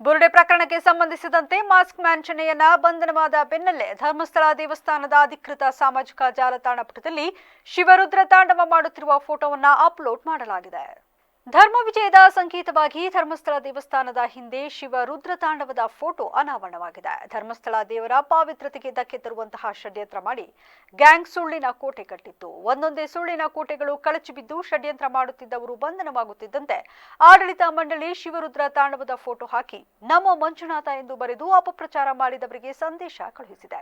ಬುರುಡೆ ಪ್ರಕರಣಕ್ಕೆ ಸಂಬಂಧಿಸಿದಂತೆ mask man ಚಿನ್ನಯ್ಯನ ಬಂಧನವಾದ ಬೆನ್ನಲ್ಲೇ ಧರ್ಮಸ್ಥಳ ದೇವಸ್ಥಾನದ ಅಧಿಕೃತ ಸಾಮಾಜಿಕ ಜಾಲತಾಣ ಪುಟದಲ್ಲಿ ಶಿವರುದ್ರ ತಾಂಡವ ಮಾಡುತ್ತಿರುವ ಫೋಟೋವನ್ನು ಅಪ್ಲೋಡ್ ಮಾಡಲಾಗಿದೆ. ಧರ್ಮ ವಿಜಯದ ಸಂಕೇತವಾಗಿ ಧರ್ಮಸ್ಥಳ ದೇವಸ್ಥಾನದ ಹಿಂದೆ ಶಿವರುದ್ರ ತಾಂಡವದ ಫೋಟೋ ಅನಾವರಣವಾಗಿದೆ. ಧರ್ಮಸ್ಥಳ ದೇವರ ಪಾವಿತ್ರತೆಗೆ ಧಕ್ಕೆ ತರುವಂತಹ ಷಡ್ಯಂತ್ರ ಮಾಡಿ ಗ್ಯಾಂಗ್ ಸುಳ್ಳಿನ ಕೋಟೆ ಕಟ್ಟಿತ್ತು. ಒಂದೊಂದೇ ಸುಳ್ಳಿನ ಕೋಟೆಗಳು ಕಳಚಿ ಬಿದ್ದು ಷಡ್ಯಂತ್ರ ಮಾಡುತ್ತಿದ್ದವರು ಬಂಧನವಾಗುತ್ತಿದ್ದಂತೆ ಆಡಳಿತ ಮಂಡಳಿ ಶಿವರುದ್ರ ತಾಂಡವದ ಫೋಟೋ ಹಾಕಿ ನಮೋ ಮಂಜುನಾಥ ಎಂದು ಬರೆದು ಅಪಪ್ರಚಾರ ಮಾಡಿದವರಿಗೆ ಸಂದೇಶ ಕಳುಹಿಸಿದೆ.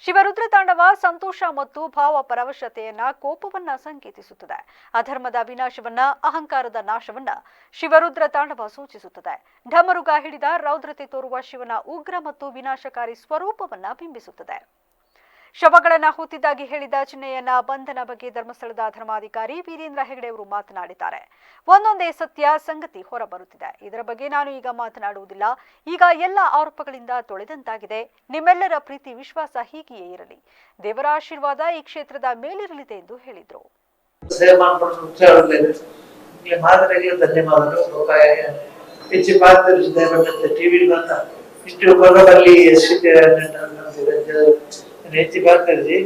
ಶಿವರುದ್ರ ತಾಂಡವ ಸಂತೋಷ ಮತ್ತು ಭಾವ ಪರವಶತೆಯನ್ನ, ಕೋಪವನ್ನ ಸಂಕೇತಿಸುತ್ತದೆ. ಅಧರ್ಮದ ವಿನಾಶವನ್ನ, ಅಹಂಕಾರದ ನಾಶವನ್ನ ಶಿವರುದ್ರ ತಾಂಡವ ಸೂಚಿಸುತ್ತದೆ. ಢಮರುಗ ಹಿಡಿದ ರೌದ್ರತೆ ತೋರುವ ಶಿವನ ಉಗ್ರ ಮತ್ತು ವಿನಾಶಕಾರಿ ಸ್ವರೂಪವನ್ನ ಬಿಂಬಿಸುತ್ತದೆ. ಶವಗಳನ್ನ ಹೂತಿದ್ದಾಗಿ ಹೇಳಿದ ಚಿನ್ನಯ್ಯನ ಬಂಧನ ಬಗ್ಗೆ ಧರ್ಮಸ್ಥಳದ ಧರ್ಮಾಧಿಕಾರಿ ವೀರೇಂದ್ರ ಹೆಗಡೆ ಅವರು ಮಾತನಾಡಿದ್ದಾರೆ. ಒಂದೊಂದೇ ಸತ್ಯ ಸಂಗತಿ ಹೊರಬರುತ್ತಿದೆ. ಇದರ ಬಗ್ಗೆ ನಾನು ಈಗ ಮಾತನಾಡುವುದಿಲ್ಲ. ಈಗ ಎಲ್ಲ ಆರೋಪಗಳಿಂದ ತೊಳೆದಂತಾಗಿದೆ. ನಿಮ್ಮೆಲ್ಲರ ಪ್ರೀತಿ ವಿಶ್ವಾಸ ಹೀಗೆಯೇ ಇರಲಿ. ದೇವರ ಆಶೀರ್ವಾದ ಈ ಕ್ಷೇತ್ರದ ಮೇಲಿರಲಿದೆ ಎಂದು ಹೇಳಿದರು. ಹೆಚ್ಚು ಬಾರ್ಕರ್ಜಿ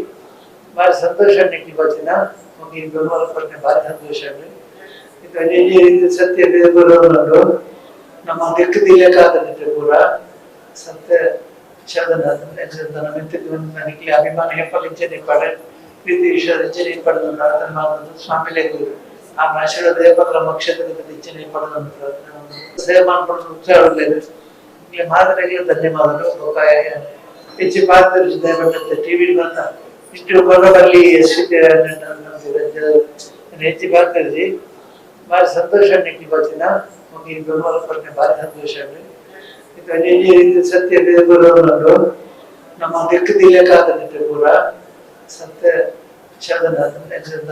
ಭಾರಿ ಸಂತೋಷ ನಿಕ್ಲಿನ ಮುಗಿ ಬೆಂಬಲ ಕೊಟ್ಟೆ ಭಾರಿ ಸಂತೋಷ ಇದು ಸತ್ಯ ಬರೋದು ನಮ್ಮ ದಿಕ್ಕದಿಲ್ಲಕ್ಕಾಗತ್ತೆ ಪೂರ ಸತ್ಯ ಶಬ್ದ ನನಗೆ ಅಭಿಮಾನ ಹೆಪ್ಪಲಿಂಚನೆ ಪಡೆ ಪ್ರೀತಿ ವಿಶ್ವದಿಂಚನೆ ಪಡೆದು ಸ್ವಾಮಿಲೇ ಆ ಆಶೀರ್ವಾದ ದೇವರ ಕ್ಷೇತ್ರದ ಇಚ್ಛನೆ ಪಡೆದು ಸೇವೆ ಮಾಡ್ಕೊಂಡು ಉತ್ಸಾಹ ಮಾದರಿಗೆ ಧನ್ಯವಾದಗಳು. ಹೆಚ್ಚು ಬಾರ್ಕರ್ಜಿ ಟಿವಿ ಇಷ್ಟು ಬರೋದಲ್ಲಿ ಹೆಚ್ಚು ಬಾರ್ಕರ್ಜಿ ಭಾರಿ ಸಂತೋಷ ನಿಕ್ಲಿನ ಮುಗಿ ಬೆಂಬಲ ಕೊಟ್ಟೆ ಭಾರಿ ಸಂತೋಷ ಇದು ಸತ್ಯ ಬರೋದು ನಮ್ಮ ದಿಕ್ಕದಿಲ್ಲಕ್ಕಾಗತ್ತೆ ಪೂರ ಸತ್ಯ ಶಬ್ದ